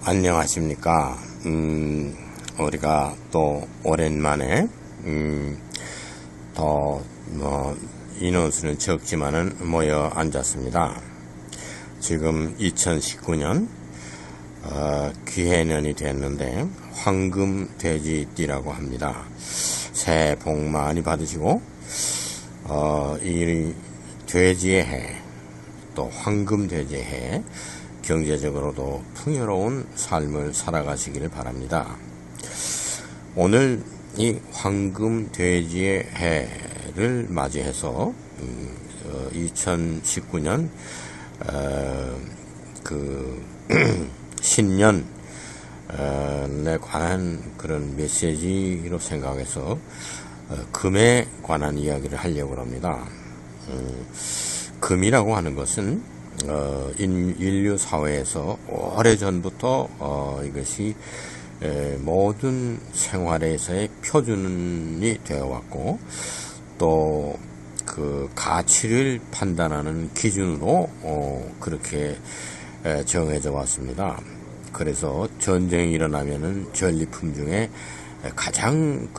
안녕하십니까. 우리가 또 오랜만에, 인원수는 적지만은 모여 앉았습니다. 지금 2019년, 귀해년이 됐는데, 황금돼지띠라고 합니다. 새해 복 많이 받으시고, 이 돼지의 해, 또 황금돼지의 해, 경제적으로도 풍요로운 삶을 살아가시기를 바랍니다. 오늘 이 황금돼지의 해를 맞이해서 2019년 신년에 관한 그런 메시지로 생각해서 금에 관한 이야기를 하려고 합니다. 금이라고 하는 것은 인류 사회에서 오래전부터 이것이 모든 생활에서의 표준이 되어 왔고, 또 그 가치를 판단하는 기준으로 그렇게 정해져 왔습니다. 그래서 전쟁이 일어나면은 전리품 중에 가장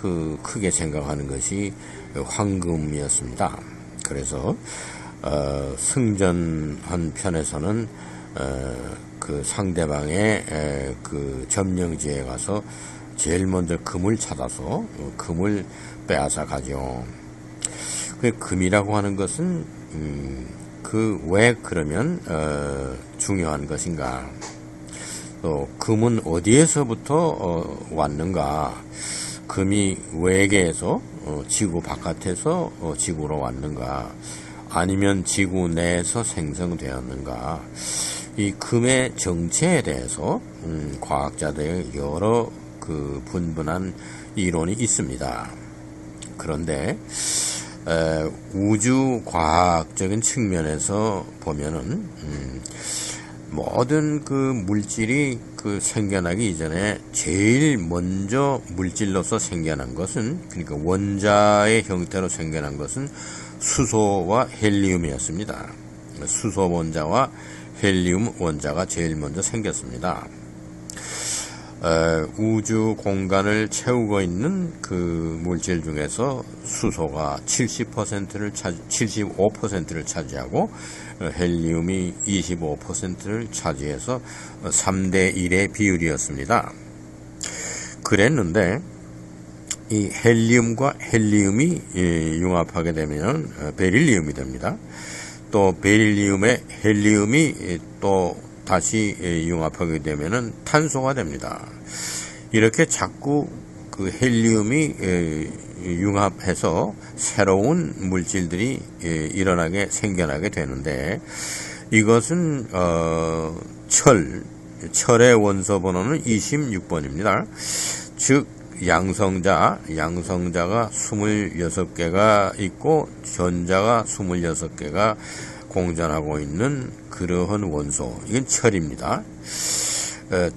크게 생각하는 것이 황금이었습니다. 그래서 승전한 편에서는 그 상대방의 그 점령지에 가서 제일 먼저 금을 찾아서 금을 빼앗아 가죠. 그 금이라고 하는 것은 왜 그러면 중요한 것인가? 또 금은 어디에서부터 왔는가? 금이 외계에서 지구 바깥에서 지구로 왔는가? 아니면 지구 내에서 생성되었는가? 이 금의 정체에 대해서 과학자들의 여러 분분한 이론이 있습니다. 그런데 우주 과학적인 측면에서 보면은 모든 물질이 생겨나기 이전에 제일 먼저 물질로서 생겨난 것은, 그러니까 원자의 형태로 생겨난 것은 수소와 헬리움이었습니다. 수소 원자와 헬리움 원자가 제일 먼저 생겼습니다. 우주 공간을 채우고 있는 물질 중에서 수소가 75%를 차지하고 헬리움이 25%를 차지해서 3대 1의 비율이었습니다. 그랬는데 이 헬리움과 헬리움이 융합하게 되면 베릴리움이 됩니다. 또 베릴리움에 헬리움이 또 다시 융합하게 되면은 탄소가 됩니다. 이렇게 자꾸 헬리움이 융합해서 새로운 물질들이 생겨나게 되는데, 이것은 철의 원소 번호는 26번입니다. 즉 양성자가 26개가 있고 전자가 26개가 공존하고 있는 그러한 원소, 이건 철입니다.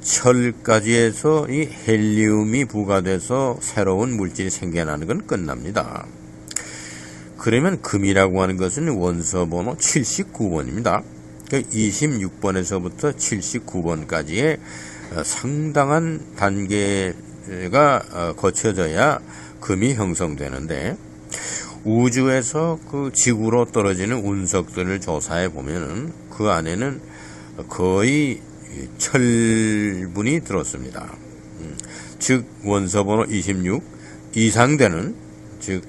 철까지 해서 이 헬리움이 부과돼서 새로운 물질이 생겨나는 건 끝납니다. 그러면 금이라고 하는 것은 원소 번호 79번입니다. 26번에서부터 79번까지의 상당한 단계가 거쳐져야 금이 형성되는데, 우주에서 지구로 떨어지는 운석들을 조사해 보면은 그 안에는 거의 철분이 들었습니다. 즉 원소번호 26 이상 되는, 즉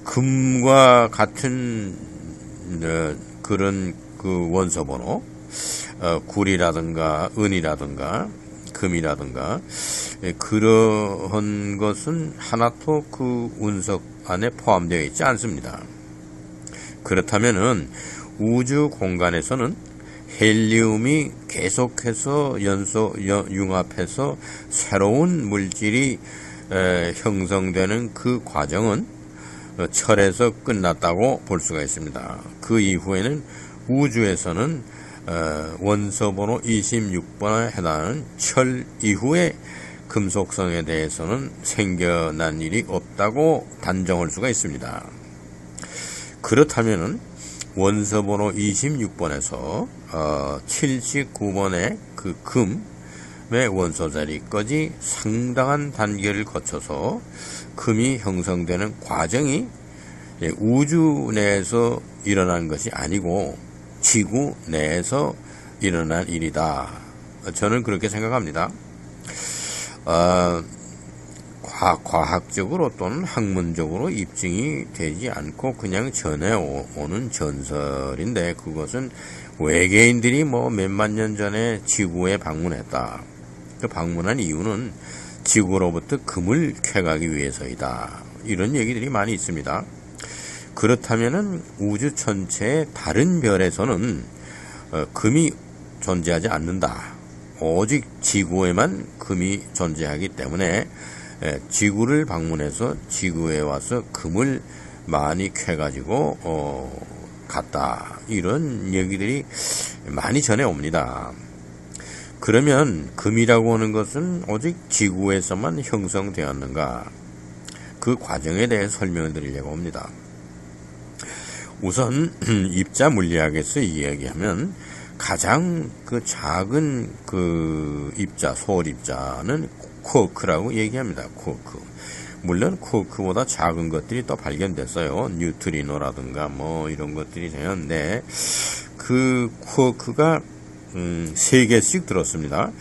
금과 같은 그런 원소번호, 구리라든가 은이라든가 금이라든가 그러한 것은 하나도 운석 안에 포함되어 있지 않습니다. 그렇다면은 우주 공간에서는 헬리움이 계속해서 융합해서 새로운 물질이 형성되는 그 과정은 철에서 끝났다고 볼 수가 있습니다. 그 이후에는 우주에서는 원소번호 26번에 해당하는 철 이후의 금속성에 대해서는 생겨난 일이 없다고 단정할 수가 있습니다. 그렇다면은 원소번호 26번에서 79번의 그 금, 원소 자리까지 상당한 단계를 거쳐서 금이 형성되는 과정이 우주 내에서 일어난 것이 아니고 지구 내에서 일어난 일이다. 저는 그렇게 생각합니다. 과학적으로 또는 학문적으로 입증이 되지 않고 그냥 전해오는 전설인데, 그것은 외계인들이 몇만 년 전에 지구에 방문했다. 그 방문한 이유는 지구로부터 금을 캐가기 위해서이다. 이런 얘기들이 많이 있습니다. 그렇다면은 우주 전체의 다른 별에서는 금이 존재하지 않는다. 오직 지구에만 금이 존재하기 때문에 지구를 방문해서 지구에 와서 금을 많이 캐가지고 갔다. 이런 얘기들이 많이 전해옵니다. 그러면 금이라고 하는 것은 오직 지구에서만 형성되었는가? 그 과정에 대해 설명을 드리려고 합니다. 우선 입자 물리학에서 이야기하면 가장 작은 입자, 소월 입자는 쿼크라고 얘기합니다. 쿼크. 물론 쿼크보다 작은 것들이 또 발견됐어요. 뉴트리노라든가 이런 것들이 되었는데, 그 쿼크가 3개씩 들었습니다.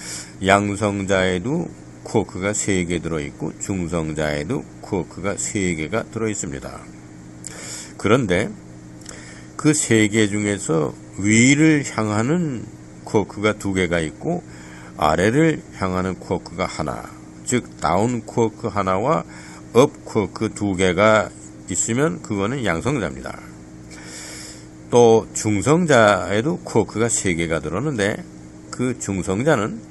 양성자에도 쿼크가 3개 들어있고 중성자에도 쿼크가 3개가 들어있습니다. 그런데 그 3개 중에서 위를 향하는 쿼크가 2개가 있고 아래를 향하는 쿼크가 하나, 즉 다운 쿼크 하나와 업 쿼크 2개가 있으면 그거는 양성자입니다. 또 중성자에도 쿼크가 3개가 들었는데, 그 중성자는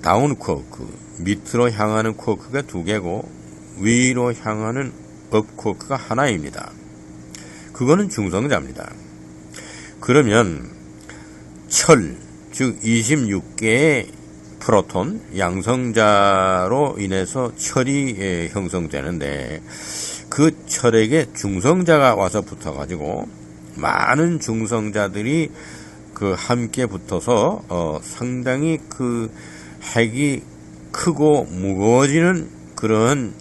다운 쿼크, 밑으로 향하는 쿼크가 2개고 위로 향하는 업 쿼크가 하나입니다. 그거는 중성자입니다. 그러면 철, 즉 26개의 프로톤, 양성자로 인해서 철이 형성되는데, 그 철에게 중성자가 와서 붙어가지고 많은 중성자들이 함께 붙어서 상당히 핵이 크고 무거워지는 그런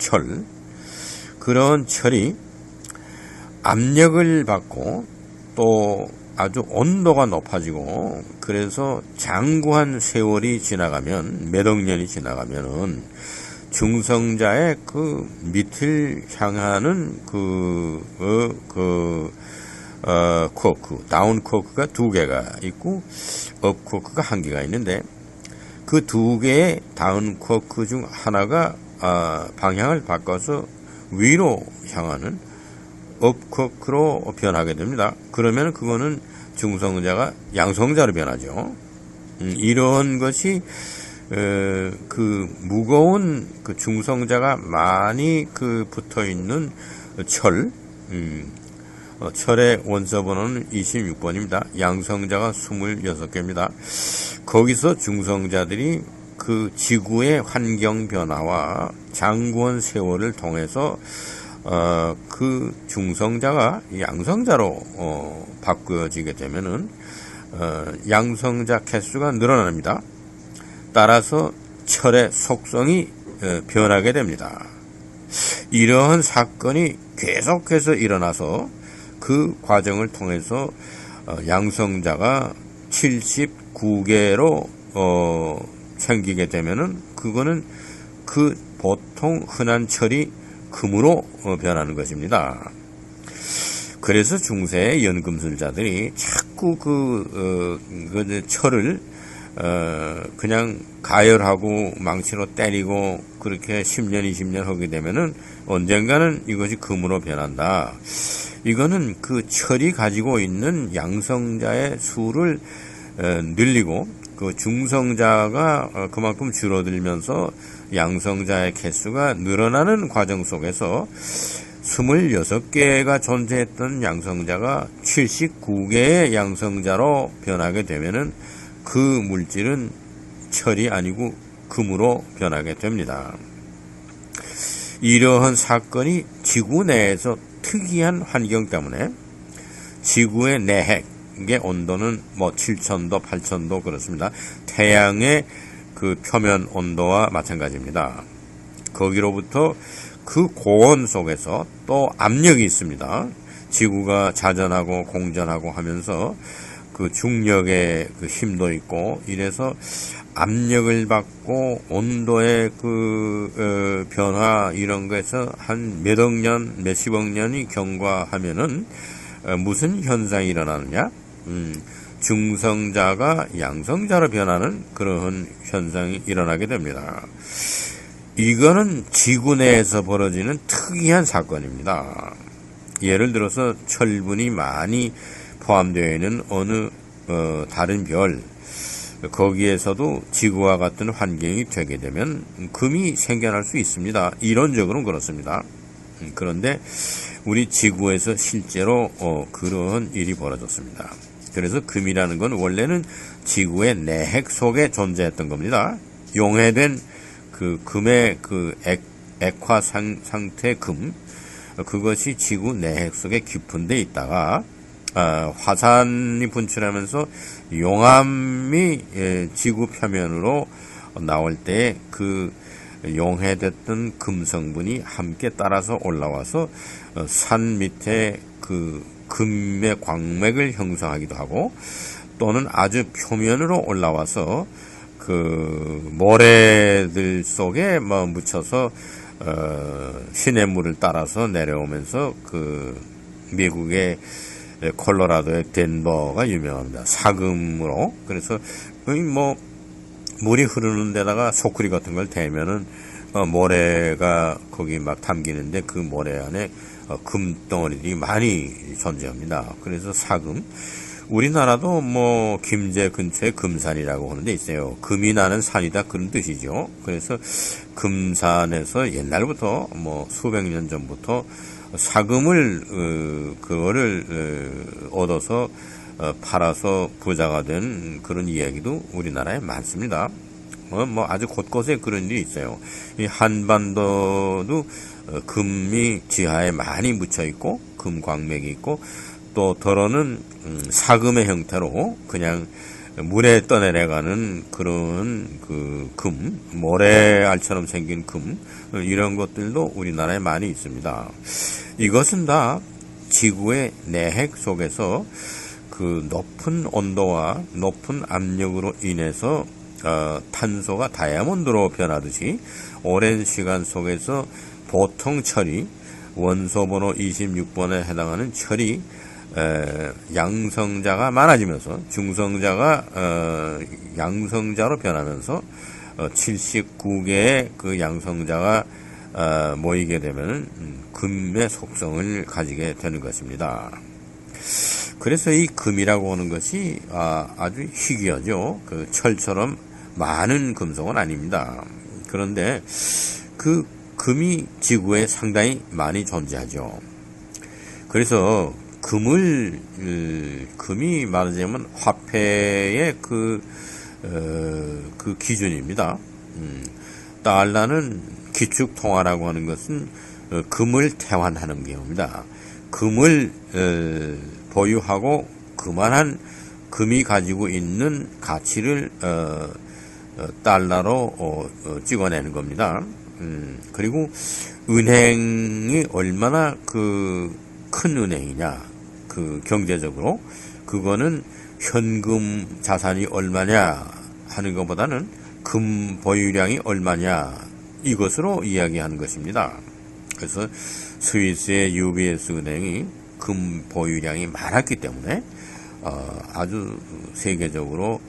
철이 압력을 받고 또 아주 온도가 높아지고, 그래서 장구한 세월이 지나가면, 몇 억 년이 지나가면은 중성자의 밑을 향하는 쿼크, 다운 쿼크가 2개가 있고 업 쿼크가 1개가 있는데, 그 2개의 다운 쿼크 중 하나가 방향을 바꿔서 위로 향하는 업 쿼크로 변하게 됩니다. 그러면 그거는 중성자가 양성자로 변하죠. 이런 것이 무거운 중성자가 많이 붙어 있는 철의 원소 번호는 26번입니다. 양성자가 26개입니다. 거기서 중성자들이 지구의 환경 변화와 장구한 세월을 통해서 중성자가 양성자로 바꿔지게 되면은 양성자 개수가 늘어납니다. 따라서 철의 속성이 변하게 됩니다. 이러한 사건이 계속해서 일어나서 그 과정을 통해서 양성자가 79개로 생기게 되면은, 그거는 보통 흔한 철이 금으로 변하는 것입니다. 그래서 중세의 연금술자들이 자꾸 철을 그냥 가열하고 망치로 때리고 그렇게 10년, 20년 하게 되면은 언젠가는 이것이 금으로 변한다. 이거는 철이 가지고 있는 양성자의 수를 늘리고 중성자가 그만큼 줄어들면서 양성자의 개수가 늘어나는 과정 속에서 26개가 존재했던 양성자가 79개의 양성자로 변하게 되면은 그 물질은 철이 아니고 금으로 변하게 됩니다. 이러한 사건이 지구 내에서 특이한 환경 때문에 지구의 내핵의 온도는 7,000도, 8,000도 그렇습니다. 태양의 그 표면 온도와 마찬가지입니다. 거기로부터 그 고온 속에서 또 압력이 있습니다. 지구가 자전하고 공전하고 하면서 그 중력의 그 힘도 있고 이래서 압력을 받고 온도의 그 변화 이런 거에서 한 몇억 년, 몇십억 년이 경과하면은 무슨 현상이 일어나느냐? 중성자가 양성자로 변하는 그런 현상이 일어나게 됩니다. 이거는 지구 내에서 벌어지는 특이한 사건입니다. 예를 들어서 철분이 많이 포함되어 있는 어느 다른 별, 거기에서도 지구와 같은 환경이 되게 되면 금이 생겨날 수 있습니다. 이론적으로는 그렇습니다. 그런데 우리 지구에서 실제로 그런 일이 벌어졌습니다. 그래서 금이라는 건 원래는 지구의 내핵 속에 존재했던 겁니다. 용해된 그 금의 그 액화 상태 금, 그것이 지구 내핵 속에 깊은 데 있다가 화산이 분출하면서 용암이 지구 표면으로 나올 때 그 용해됐던 금 성분이 함께 따라서 올라와서 산 밑에 그 금의 광맥을 형성하기도 하고, 또는 아주 표면으로 올라와서 그 모래들 속에 묻혀서 시냇물을 따라서 내려오면서 그 미국의 콜로라도의 덴버가 유명합니다. 사금으로. 그래서 물이 흐르는 데다가 소쿠리 같은 걸 대면은 모래가 거기 막 담기는데 그 모래 안에 금덩어리들이 많이 존재합니다. 그래서 사금. 우리나라도 김제 근처에 금산이라고 하는 데 있어요. 금이 나는 산이다, 그런 뜻이죠. 그래서 금산에서 옛날부터 수백 년 전부터 사금을 그거를 얻어서 팔아서 부자가 된 그런 이야기도 우리나라에 많습니다. 아주 곳곳에 그런 일이 있어요. 이 한반도도 금이 지하에 많이 묻혀 있고 금 광맥이 있고, 또 더러는 사금의 형태로 그냥 물에 떠내려가는 그런 그 금, 모래알처럼 생긴 금, 이런 것들도 우리나라에 많이 있습니다. 이것은 다 지구의 내핵 속에서 그 높은 온도와 높은 압력으로 인해서 탄소가 다이아몬드로 변하듯이 오랜 시간 속에서 보통 철이, 원소번호 26번에 해당하는 철이 양성자가 많아지면서 중성자가 양성자로 변하면서 79개의 그 양성자가 모이게 되면 금의 속성을 가지게 되는 것입니다. 그래서 이 금이라고 하는 것이 아주 희귀하죠. 그 철처럼 많은 금속은 아닙니다. 그런데 그 금이 지구에 상당히 많이 존재하죠. 그래서 금이 말하자면 화폐의 그 기준입니다. 달러는 기축통화라고 하는 것은 금을 태환하는 경우입니다. 금을 보유하고 그만한 금이 가지고 있는 가치를 달러로 찍어내는 겁니다. 그리고 은행이 얼마나 큰 은행이냐, 경제적으로 그거는 현금 자산이 얼마냐 하는 것보다는 금 보유량이 얼마냐, 이것으로 이야기하는 것입니다. 그래서 스위스의 UBS 은행이 금 보유량이 많았기 때문에 아주 세계적으로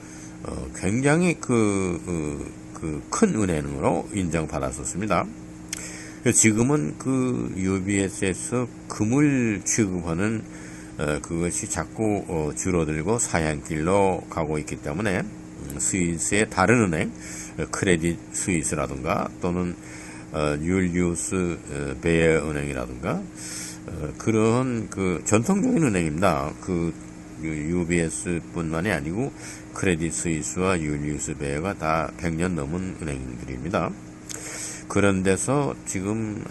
굉장히 큰 은행으로 인정받았었습니다. 지금은 그 UBS에서 금을 취급하는 그것이 자꾸 줄어들고 사양길로 가고 있기 때문에 스위스의 다른 은행, 크레딧 스위스라든가 또는 율리우스 베어 은행이라든가 그런 그 전통적인 은행입니다. 그 UBS뿐만이 아니고 크레딧 스위스와 율리우스 베어가 다 100년 넘은 은행들입니다. 그런 데서 지금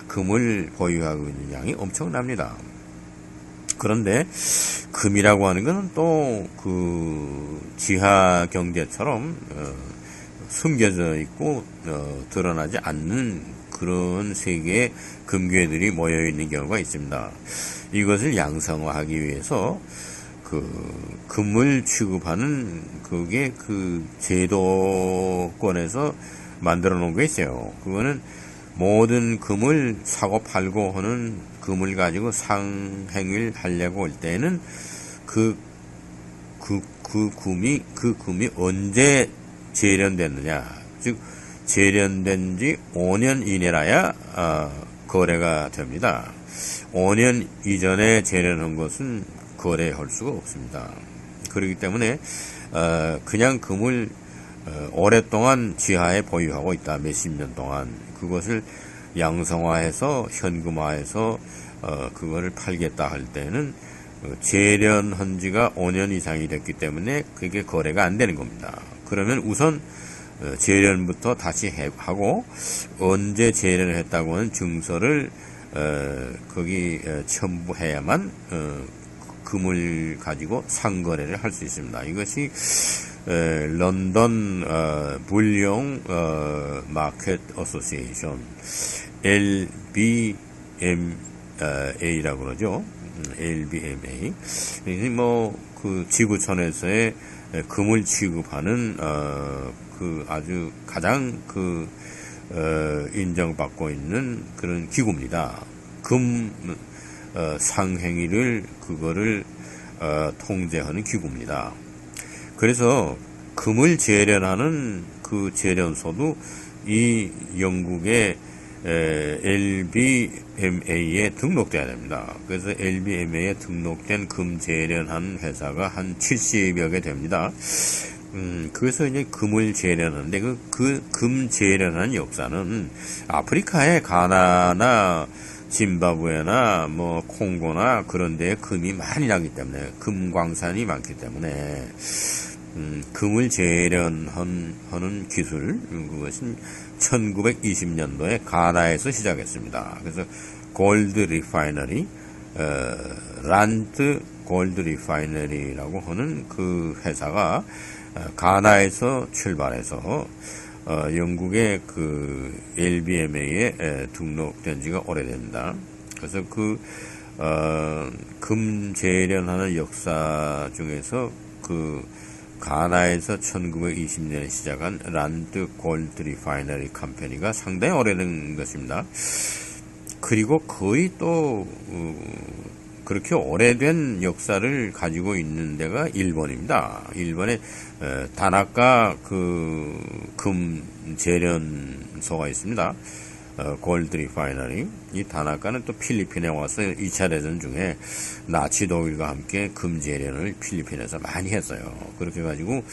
금을 보유하고 있는 양이 엄청납니다. 그런데 금이라고 하는 것은 또 그 지하 경제처럼 숨겨져 있고 드러나지 않는 그런 세 개의 금괴들이 모여 있는 경우가 있습니다. 이것을 양성화하기 위해서 그 금을 취급하는 그게 그 제도권에서 만들어 놓은 게 있어요. 그거는 모든 금을 사고 팔고 하는 금을 가지고 상행을 하려고 할 때는 그 금이 언제 재련됐느냐, 즉 재련된 지 5년 이내라야 거래가 됩니다. 5년 이전에 재련한 것은 거래할 수가 없습니다. 그렇기 때문에 그냥 금을 오랫동안 지하에 보유하고 있다, 몇십 년 동안 그것을 양성화해서 현금화해서 그거를 팔겠다 할 때는 재련한 지가 5년 이상이 됐기 때문에 그게 거래가 안 되는 겁니다. 그러면 우선 재련부터 다시 하고 언제 재련을 했다고 하는 증서를 거기 첨부해야만 금을 가지고 상거래를 할 수 있습니다. 이것이 런던 불용 마켓 어소시에이션 LBMA라고 그러죠. LBMA. 그 지구촌에서의 금을 취급하는 그 아주 가장 인정받고 있는 그런 기구입니다. 금 상행위를 그거를 통제하는 기구입니다. 그래서 금을 재련하는 그 재련소도 이 영국의 LBMA에 등록돼야 됩니다. 그래서 LBMA에 등록된 금 재련한 회사가 한 70여 개 됩니다. 그래서 이제 금을 재련하는데 그 금 재련한 역사는 아프리카의 가나나 짐바브웨나 뭐 콩고나 그런 데에 금이 많이 나기 때문에 금광산이 많기 때문에 금을 재련하는 기술, 그것은 1920년도에 가나에서 시작했습니다. 그래서 골드 리파이너리, 란드 골드 리파이너리라고 하는 그 회사가 가나에서 출발해서 영국의 그 LBMA에 등록된 지가 오래됩니다. 그래서 금 재련하는 역사 중에서 가나에서 1920년에 시작한 란드 골드 리파이너리 컴퍼니가 상당히 오래된 것입니다. 그리고 거의 또 그렇게 오래된 역사를 가지고 있는 데가 일본입니다. 일본에 다나카 금 재련소가 있습니다. 골드 리파이너리. 이 다나카는 또 필리핀에 와서 2차 대전 중에 나치 독일과 함께 금 재련을 필리핀에서 많이 했어요. 그렇게 가지고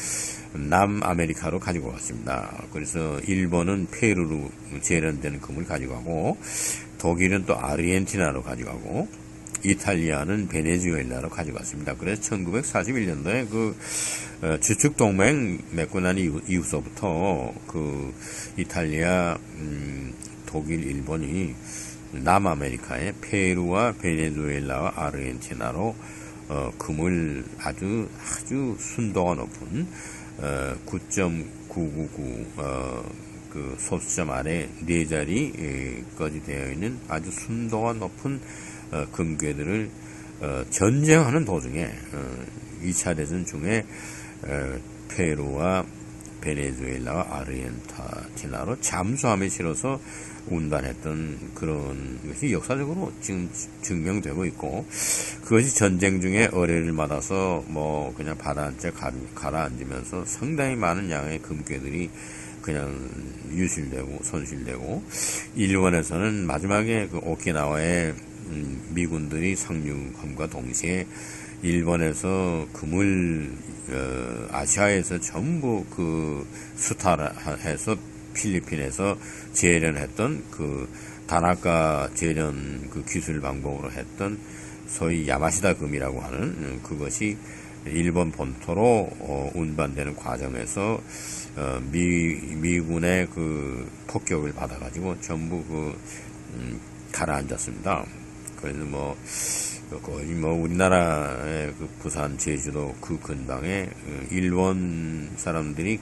남아메리카로 가지고 왔습니다. 그래서 일본은 페루로 재련되는 금을 가지고 가고, 독일은 또 아르헨티나로 가지고 가고, 이탈리아는 베네수엘라로 가지고 왔습니다. 그래서 1941년도에 주축 동맹 맺고 난 이후서부터 이탈리아, 독일, 일본이 남아메리카의 페루와 베네수엘라와 아르헨티나로 금을 아주 순도가 높은 9.999 소수점 아래 4자리까지 되어 있는 아주 순도가 높은 금괴들을 전쟁하는 도중에 2차 대전 중에 페루와 베네수엘라와 아르헨티나로 잠수함에 실어서 운반했던 그런 것이 역사적으로 지금 증명되고 있고, 그것이 전쟁 중에 의뢰를 받아서 그냥 바다 한째 가라앉으면서 상당히 많은 양의 금괴들이 그냥 유실되고 손실되고, 일본에서는 마지막에 오키나와에 미군들이 상륙함과 동시에 일본에서 금을 아시아에서 전부 수탈해서 필리핀에서 재련했던 다나카 재련 기술 방법으로 했던 소위 야마시다 금이라고 하는 그것이 일본 본토로 운반되는 과정에서 미군의 폭격을 받아가지고 전부 가라앉았습니다. 그래서 거의 우리나라의 부산, 제주도 근방에 일본 사람들이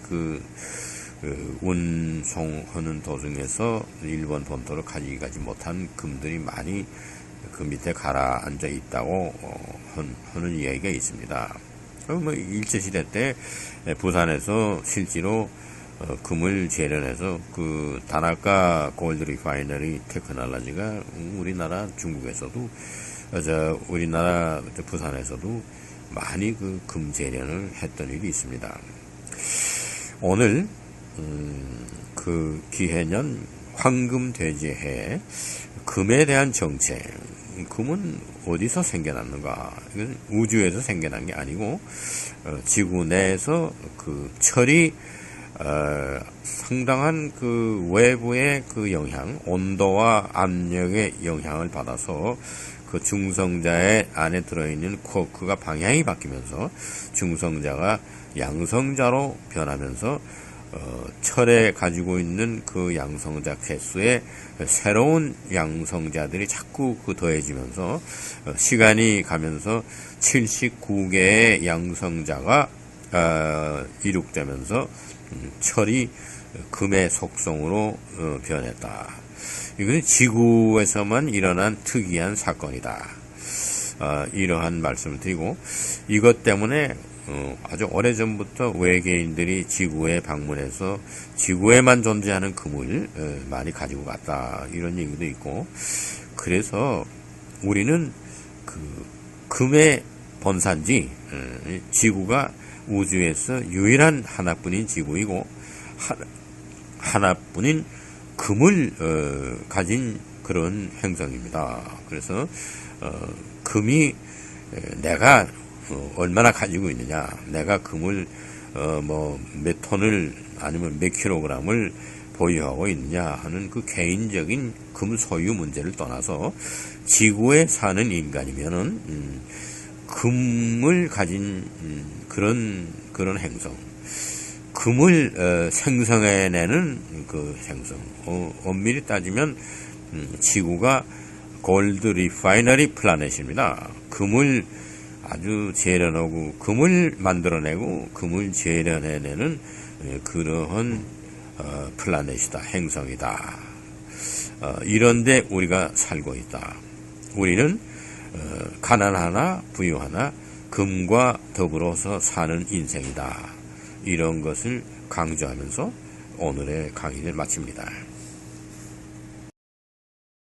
운송하는 도중에서 일본 본토로 가지 못한 금들이 많이 그 밑에 가라앉아 있다고 하는 이야기가 있습니다. 뭐 일제시대 때 부산에서 실제로 금을 재련해서 그 다나카 골드 리파이너리 테크놀로지가 우리나라 중국에서도 우리나라 부산에서도 많이 그 금 재련을 했던 일이 있습니다. 오늘 그 기해년 황금돼지해 금에 대한 정책. 금은 어디서 생겨났는가? 이건 우주에서 생겨난 게 아니고 지구 내에서 그 철이 상당한 그 외부의 그 영향, 온도와 압력의 영향을 받아서 그 중성자의 안에 들어있는 쿼크가 방향이 바뀌면서 중성자가 양성자로 변하면서 철에 가지고 있는 그 양성자 개수에 새로운 양성자들이 자꾸 그 더해지면서 시간이 가면서 79개의 양성자가 이룩되면서 철이 금의 속성으로 변했다. 이건 지구에서만 일어난 특이한 사건이다. 이러한 말씀을 드리고 이것 때문에 아주 오래전부터 외계인들이 지구에 방문해서 지구에만 존재하는 금을 많이 가지고 갔다. 이런 얘기도 있고 그래서 우리는 그 금의 본산지 지구가 우주에서 유일한 하나뿐인 지구이고 하나뿐인 금을 가진 그런 행성입니다. 그래서 금이 내가 얼마나 가지고 있느냐, 내가 금을 뭐 몇 톤을 아니면 몇 킬로그램을 보유하고 있느냐 하는 그 개인적인 금 소유 문제를 떠나서 지구에 사는 인간이면은 금을 가진 그런 행성, 금을 생성해내는 그 행성. 엄밀히 따지면 지구가 골드 리파이너리 플라넷입니다. 금을 아주 재련하고 금을 만들어내고 금을 재련해내는 그러한 플라넷이다, 행성이다. 이런데 우리가 살고 있다. 우리는 가난하나 부유하나 금과 더불어서 사는 인생이다. 이런 것을 강조하면서 오늘의 강의를 마칩니다.